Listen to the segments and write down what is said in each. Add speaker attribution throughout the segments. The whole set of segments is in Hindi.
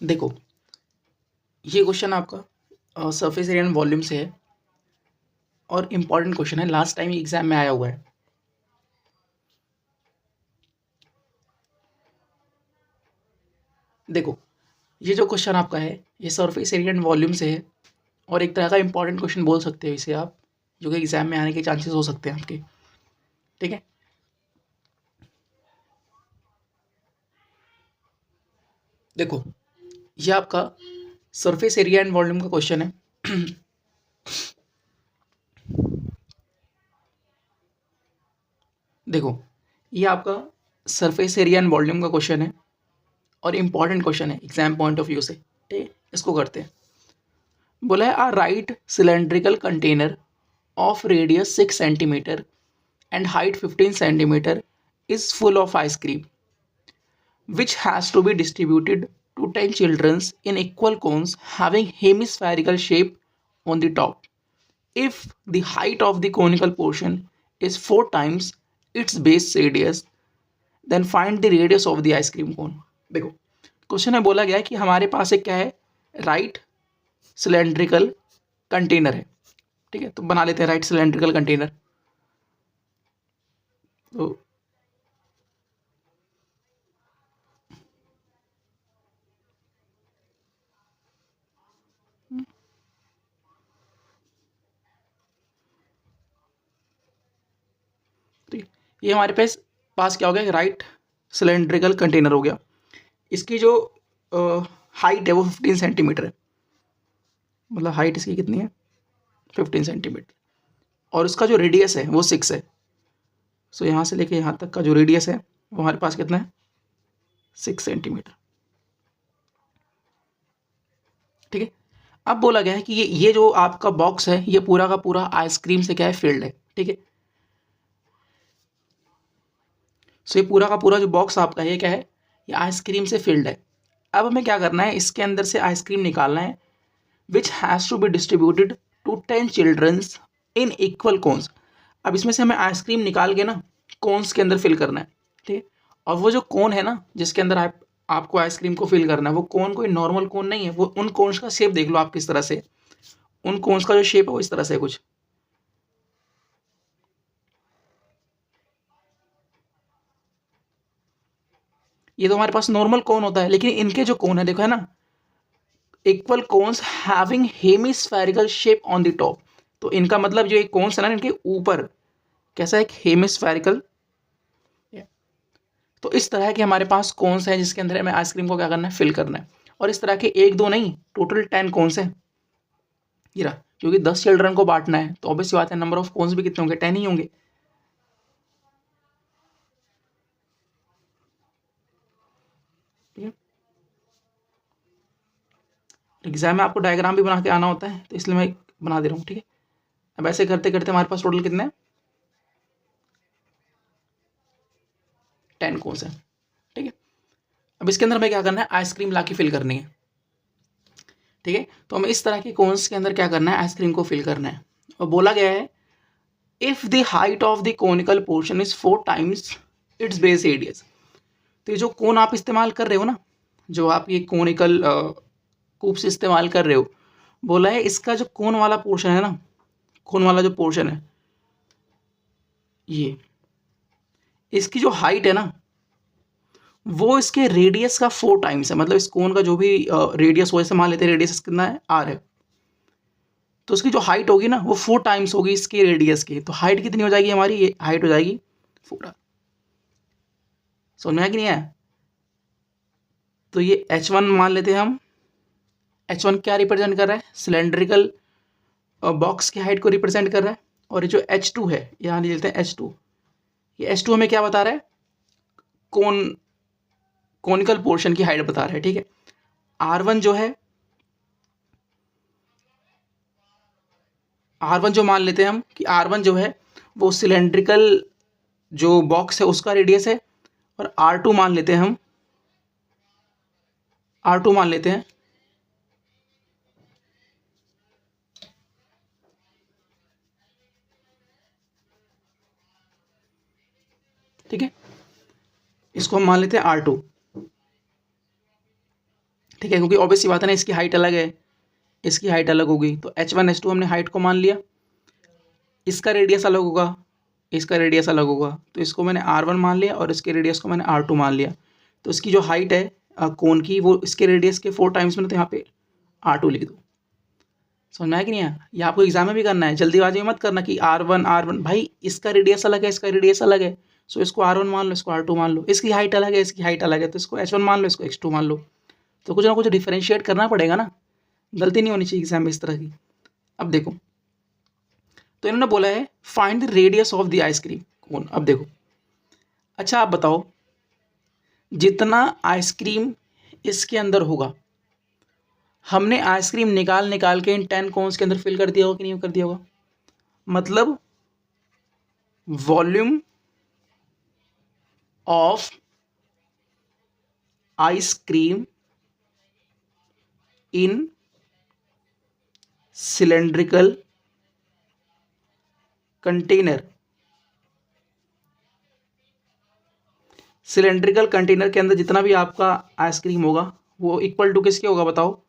Speaker 1: देखो, ये क्वेश्चन आपका सरफेस एरिया एंड वॉल्यूम से है और इम्पॉर्टेंट क्वेश्चन है, लास्ट टाइम एग्जाम में आया हुआ है। देखो, ये जो क्वेश्चन आपका है ये सरफेस एरिया एंड वॉल्यूम से है और एक तरह का इंपॉर्टेंट क्वेश्चन बोल सकते हो इसे आप, जो कि एग्जाम में आने के चांसेस हो सकते हैं आपके। ठीक है, देखो ये आपका सरफेस एरिया एंड वॉल्यूम का क्वेश्चन है। देखो, ये आपका सरफेस एरिया एंड वॉल्यूम का क्वेश्चन है और इम्पॉर्टेंट क्वेश्चन है एग्जाम पॉइंट ऑफ व्यू से। ठीक है, इसको करते हैं। बोला है a right cylindrical container of radius 6 centimetre and height 15 centimeter is full of ice cream which has to be distributed to 10 children in equal cones having hemispherical shape on the top. If the height of the conical portion is 4 times its base radius, then find the radius of the ice cream cone. देखो, क्वेश्चन में बोला गया है कि हमारे पास एक क्या है, राइट सिलेंड्रिकल कंटेनर है। ठीक है, तो बना लेते हैं राइट सिलेंड्रिकल कंटेनर। तो ठीक है, ये हमारे पास क्या हो गया, राइट सिलेंड्रिकल कंटेनर हो गया। इसकी जो हाइट है वो 15 सेंटीमीटर है, मतलब हाइट इसकी कितनी है, 15 सेंटीमीटर, और उसका जो रेडियस है वो 6 है। सो यहाँ से लेके यहाँ तक का जो रेडियस है वो हमारे पास कितना है, 6 सेंटीमीटर। ठीक है, अब बोला गया है कि ये जो आपका बॉक्स है ये पूरा का पूरा आइसक्रीम से क्या है, फिल्ड है। ठीक है, सो ये पूरा का पूरा जो बॉक्स आपका है ये क्या है, ये आइसक्रीम से फिल्ड है। अब हमें क्या करना है, इसके अंदर से आइसक्रीम निकालना है which has to be distributed to 10 childrens in equal cones. अब इसमें से हमें आइसक्रीम निकाल के ना कोन्स के अंदर फिल करना है। ठीक है, और वो जो कोन है ना जिसके अंदर आपको आइसक्रीम को फिल करना है, वो कोन कोई नॉर्मल कोन नहीं है, वो उन कोन्स का शेप देख लो आप किस तरह से, उन कोन्स का जो शेप है वो इस तरह से है कुछ। ये तो हमारे पास नॉर्मल कोन होता है, लेकिन इनके जो कोन है देखो है ना, equal cones having hemispherical shape on the top. तो इनका मतलब जो ये कोन्स है ना, इनके ऊपर कैसा एक हेमिस्फेरिकल। तो इस तरह के हमारे पास कोन्स हैं जिसके अंदर हमें आइसक्रीम को क्या करना है, फिल करना है। और इस तरह के एक दो नहीं, टोटल 10 कोन्स हैं। ये रहा, क्योंकि 10 चिल्ड्रन को बांटना है तो ऑब्वियस बात है नंबर ऑफ कोन्स भी कितने होंगे, 10 ही होंगे। ठीक है, एग्जाम में आपको डायग्राम भी बना के आना होता है तो इसलिए मैं बना दे रहा हूँ। ठीक है, अब ऐसे करते करते हमारे पास टोटल कितने हैं, 10 कोन्स हैं। ठीक है, अब इसके अंदर हमें क्या करना है, आइसक्रीम ला के फिल करनी है। ठीक है, तो हमें इस तरह के कोन्स के अंदर क्या करना है, आइसक्रीम को फिल करना है। और बोला गया है if the height of the conical portion is 4 times it's base radius. तो ये जो कोन आप इस्तेमाल कर रहे हो ना, जो आप ये कोनिकल कूप्स इस्तेमाल कर रहे हो, बोला है इसका जो कोन वाला पोर्शन है ना, कोन वाला जो पोर्शन है ये, इसकी जो हाइट है ना वो इसके रेडियस का 4 टाइम्स है। मतलब इस कोन का जो भी रेडियस हो, जैसे मान लेते हैं रेडियस कितना है, आर है, तो उसकी जो हाइट होगी ना वो 4 टाइम्स होगी इसके रेडियस की। तो हाइट कितनी हो जाएगी हमारी, ये हाइट हो जाएगी 4। समझ में आया कि नहीं आया? तो ये H1 मान लेते हैं हम। H1 क्या रिप्रेजेंट कर रहा है, सिलेंड्रिकल बॉक्स की हाइट को रिप्रेजेंट कर रहा है। और ये जो H2 है, यहाँ ले लेते हैं H2, ये H2 हमें क्या बता रहा है, कोनिकल पोर्शन की हाइट बता रहा है। ठीक है, R1 जो है, R1 जो मान लेते हैं हम कि R1 जो है वो सिलेंड्रिकल जो बॉक्स है उसका रेडियस है। और R2 मान लेते हैं हम, R2 मान लेते हैं, ठीक है, इसको हम मान लेते हैं R2। ठीक है, क्योंकि ऑब्वियस सी बात है ना, इसकी हाइट अलग है, इसकी हाइट अलग होगी, तो H1 H2 हमने हाइट को मान लिया, इसका रेडियस अलग होगा, इसका रेडियस अलग होगा, तो इसको मैंने R1 मान लिया और इसके रेडियस को मैंने R2 मान लिया। तो इसकी जो हाइट है कोन की, वो इसके रेडियस के 4 टाइम्स में, तो यहाँ पे R2 लिख दो। समझ में आया कि नहीं आया? ये आपको एग्जाम में भी करना है, जल्दीबाजी में मत करना कि R1 भाई इसका रेडियस अलग है, इसका रेडियस अलग है, सो इसको R1 मान लो, इसको R2 मान लो, इसकी हाइट अलग है, इसकी हाइट अलग है, तो इसको H1 मान लो, इसको H2 मान लो। तो कुछ ना कुछ डिफरेंशिएट करना पड़ेगा ना, गलती नहीं होनी चाहिए एग्जाम में इस तरह की। अब देखो, तो इन्होंने बोला है find the radius of the ice cream cone. अब देखो, अच्छा आप बताओ, जितना आइसक्रीम इसके अंदर होगा, हमने आइसक्रीम निकाल निकाल के इन 10 कोन्स के अंदर फिल कर दिया होगा कि नहीं कर दिया होगा? मतलब volume of ice cream in cylindrical container, cylindrical container के अंदर जितना भी आपका आइसक्रीम होगा वो इक्वल टू किसके होगा बताओ?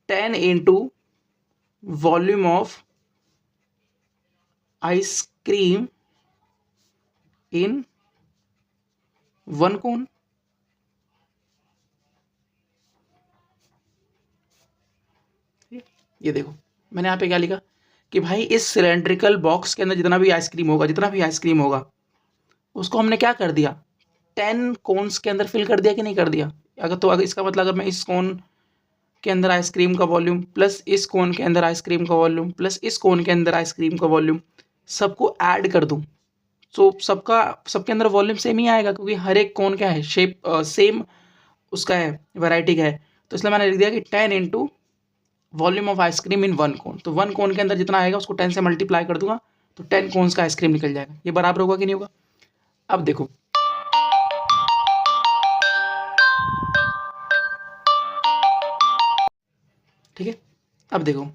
Speaker 1: 10 इंटू वॉल्यूम ऑफ आइसक्रीम इन 1 कोन। ये देखो मैंने यहाँ पे क्या लिखा कि भाई इस सिलेंड्रिकल बॉक्स के अंदर जितना भी आइसक्रीम होगा उसको हमने क्या कर दिया? 10 कोन्स के अंदर फिल कर दिया कि नहीं कर दिया? अगर इसका मतलब अगर मैं इस कोन के अंदर आइसक्रीम का वॉल्यूम प्लस इस कोन के अंदर आइसक्रीम का वॉल्यूम प्लस इस कोन के अंदर आइसक्रीम का वॉल्यूम सबको ऐड कर दूं, तो सबके अंदर वॉल्यूम सेम ही आएगा, क्योंकि हर एक कोन क्या है, शेप सेम उसका है, वैरायटी का है। तो इसलिए मैंने लिख दिया कि 10 इंटू वॉल्यूम ऑफ आइसक्रीम इन 1 कोन। तो 1 कोन के अंदर जितना आएगा उसको 10 से मल्टीप्लाई कर दूंगा, तो 10 कोन्स का आइसक्रीम निकल जाएगा। ये बराबर होगा कि नहीं होगा? अब देखो, ठीक है, अब देखो,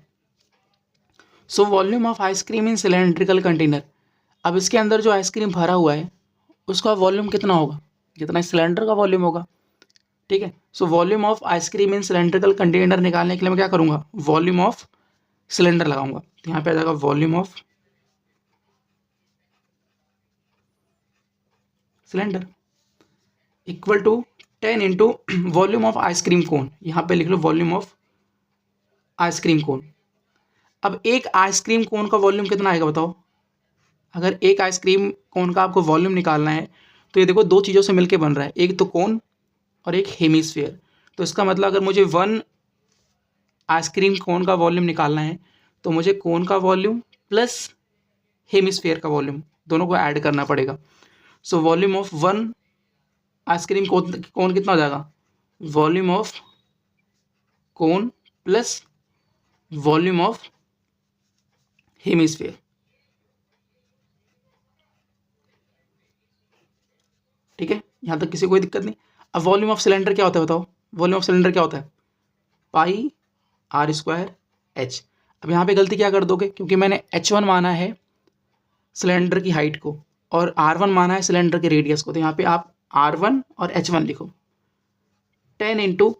Speaker 1: so volume of ice cream in cylindrical container. अब इसके अंदर जो आइसक्रीम भरा हुआ है उसका वॉल्यूम कितना होगा? जितना सिलेंडर का वॉल्यूम होगा, ठीक है। So volume of ice cream in cylindrical container निकालने के लिए मैं क्या करूंगा? वॉल्यूम ऑफ सिलेंडर लगाऊंगा, तो यहाँ पे आ जाएगा volume of cylinder equal to 10 into volume of ice cream cone. यहाँ पे लिख लो वॉल्यूम ऑफ आइसक्रीम कोन। अब एक आइसक्रीम कोन का वॉल्यूम कितना आएगा बताओ? अगर एक आइसक्रीम कोन का आपको वॉल्यूम निकालना है तो ये देखो दो चीज़ों से मिलके बन रहा है, एक तो कोन और एक हेमिस्फीयर। तो इसका मतलब अगर मुझे 1 आइसक्रीम कोन का वॉल्यूम निकालना है तो मुझे कोन का वॉल्यूम प्लस हेमिस्फीयर का वॉल्यूम दोनों को ऐड करना पड़ेगा। So volume of 1 ice cream cone कितना हो जाएगा? Volume of cone plus volume of hemisphere, ठीक है, यहाँ तक किसी कोई दिक्कत नहीं। अब वॉल्यूम ऑफ सिलेंडर क्या होता है बताओ? वॉल्यूम ऑफ सिलेंडर क्या होता है? पाई आर स्क्वायर एच। अब यहाँ पे गलती क्या कर दोगे, क्योंकि मैंने H1 माना है सिलेंडर की हाइट को और R1 माना है सिलेंडर के रेडियस को, तो यहाँ पे आप R1 और H1 लिखो। 10 into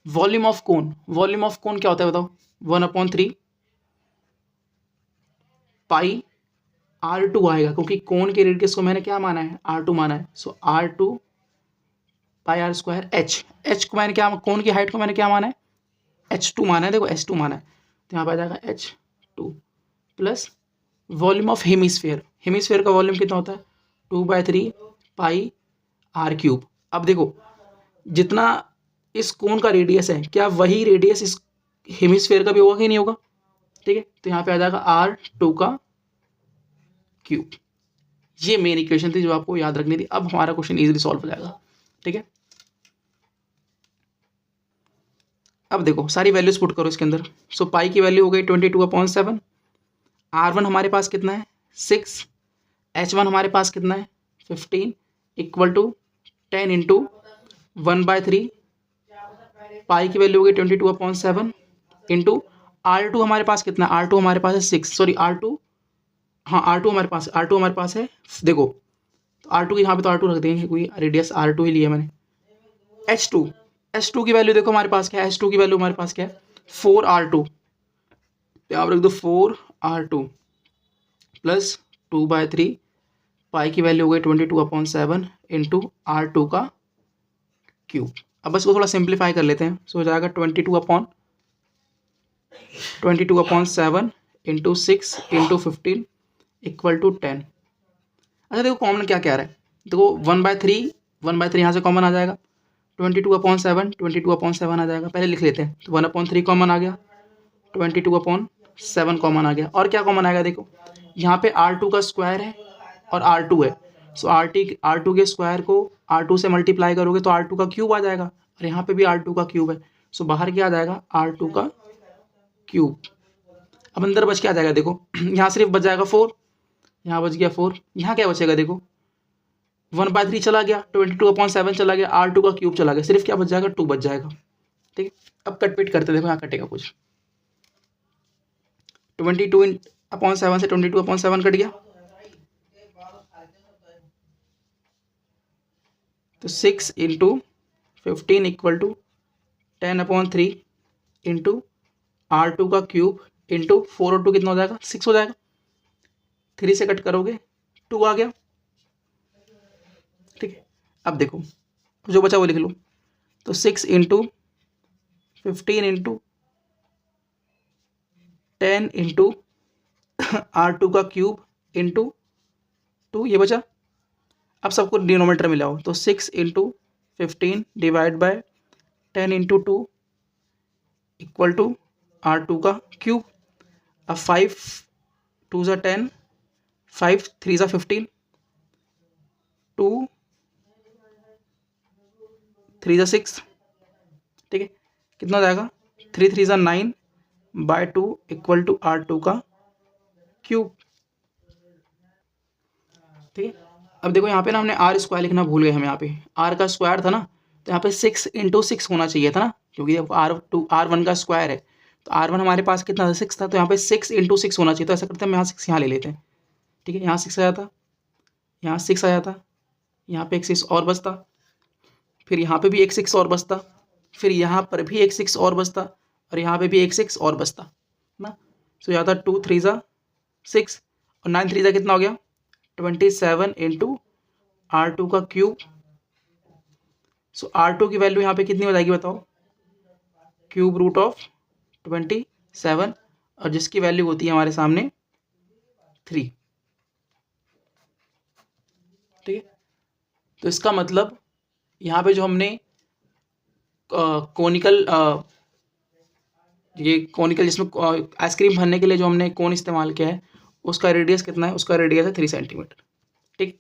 Speaker 1: volume of cone. Volume of cone क्या होता है बताओ? 1/3 पाई R2 आएगा, क्योंकि कोन के रेडियस को मैंने क्या माना है? R2 माना है। So R2 pi r square h को मैंने क्या, कोन की हाइट को मैंने क्या माना है? H2 माना है, देखो H2 माना है, तो यहाँ पर आ जाएगा H2 plus volume of hemisphere. Hemisphere का वॉल्यूम कितना होता है? 2/3 पाई आर क्यूब। अब देखो जितना इस कोन का रेडियस है, क्या वही रेडियस इस हेमिस्फीयर का भी होगा कि नहीं होगा? ठीक है, तो यहाँ पे आ जाएगा R2 का क्यूब। ये मेन इक्वेशन थी जो आपको याद रखनी थी। अब हमारा क्वेश्चन इजीली सॉल्व हो जाएगा, ठीक है। अब देखो सारी वैल्यूज पुट करो इसके अंदर। सो पाई की वैल्यू हो गई 22/7। R1 हमारे पास कितना है? 6। H1 हमारे पास कितना है? 15 इक्वल टू 10 इंटू 1/3 पाई की वैल्यू हो गई 22/7 इंटू R2 हमारे पास कितना है? R2 हमारे पास है 6, सॉरी R2, हाँ R2 हमारे पास है, देखो तो R2 की यहाँ पे तो R2 रख देंगे, कोई रेडियस R2 ही लिया मैंने। S2 की वैल्यू देखो हमारे पास क्या है, S2 की वैल्यू हमारे पास क्या है 4R2, यहाँ पर रख दो 4R2 प्लस 2/3 पाई की वैल्यू हो गई 22/7 इंटू R2 का क्यूब। अब बस को थोड़ा सिंप्लीफाई कर लेते हैं, सो हो जाएगा 22/7 इंटू 6 इंटू 15 इक्वल टू 10। अच्छा देखो कॉमन क्या कह रहा है, देखो 1/3 यहाँ से कॉमन आ जाएगा, 22/7 आ जाएगा, पहले लिख लेते हैं। तो 1/3 कॉमन आ गया, 22/7 कॉमन आ गया, और क्या कॉमन आएगा देखो, यहाँ पे R2 का स्क्वायर है और R2 है, सो R2 के स्क्वायर को R2 से मल्टीप्लाई करोगे तो R2 का क्यूब आ जाएगा, और यहाँ पे भी R2 का क्यूब है, सो बाहर क्या आ जाएगा R2 का क्यूब। अब अंदर बच क्या आ जाएगा देखो, यहाँ सिर्फ बच जाएगा 4, यहाँ बच गया 4, यहाँ क्या बचेगा देखो 1/3 चला गया, 22/7 चला गया, R2 का क्यूब चला गया, सिर्फ क्या बच जाएगा 2 बच जाएगा। ठीक है, अब कट पिट करते देखो यहाँ कटेगा कुछ, 22/7 से 22/7 कट गया, तो 6 into 15 equal to 10/3 into R2 का क्यूब इंटू 4 और 2 कितना हो जाएगा 6 हो जाएगा, 3 से कट करोगे 2 आ गया। ठीक है, अब देखो जो बचा वो लिख लो, तो 6 इंटू 15 इंटू 10 इंटू R2 का क्यूब इंटू 2 ये बचा। अब सबको डिनोमीटर मिलाओ, तो 6 into 15 divide by 10 into 2 equal to R2 का क्यूब। अब 5 2 ज़ा 10, 5 3 ज़ा 15, 2 3 ज़ा 6, ठीक है, कितना हो जाएगा 3 3 ज़ा 9 बाय 2 इक्वल टू R2 का क्यूब। ठीक है, अब देखो यहाँ पे ना हमने R स्क्वायर लिखना भूल गए, हम यहाँ पे R का स्क्वायर था ना, तो यहाँ पे 6 इंटू 6 होना चाहिए था ना, क्योंकि R1 का स्क्वायर है, तो R1 हमारे पास कितना था 6 था, तो यहाँ पे 6 इंटू 6 होना चाहिए। तो ऐसा करते हैं हम यहाँ 6 यहाँ ले लेते हैं। ठीक है, यहाँ 6 आया था, यहाँ 6 आया था, यहाँ पे एक 6 और बचता, फिर यहाँ पे भी एक 6 और बचता, फिर यहाँ पर भी एक 6 और बचता, और यहाँ पे भी एक 6 और बचता ना। सो यहाँ था 2 3 ज़ा 6 और 9 3 ज़ा कितना हो गया 27 इंटू R2 का क्यूब। सो R2 की वैल्यू यहाँ पे कितनी हो जाएगी बताओ, क्यूब रूट ऑफ 27, और जिसकी वैल्यू होती है हमारे सामने 3। ठीक है, तो इसका मतलब यहाँ पे जो हमने कोनिकल ये कोनिकल जिसमें आइसक्रीम भरने के लिए जो हमने कोन इस्तेमाल किया है, उसका रेडियस कितना है, उसका रेडियस है 3 सेंटीमीटर। ठीक,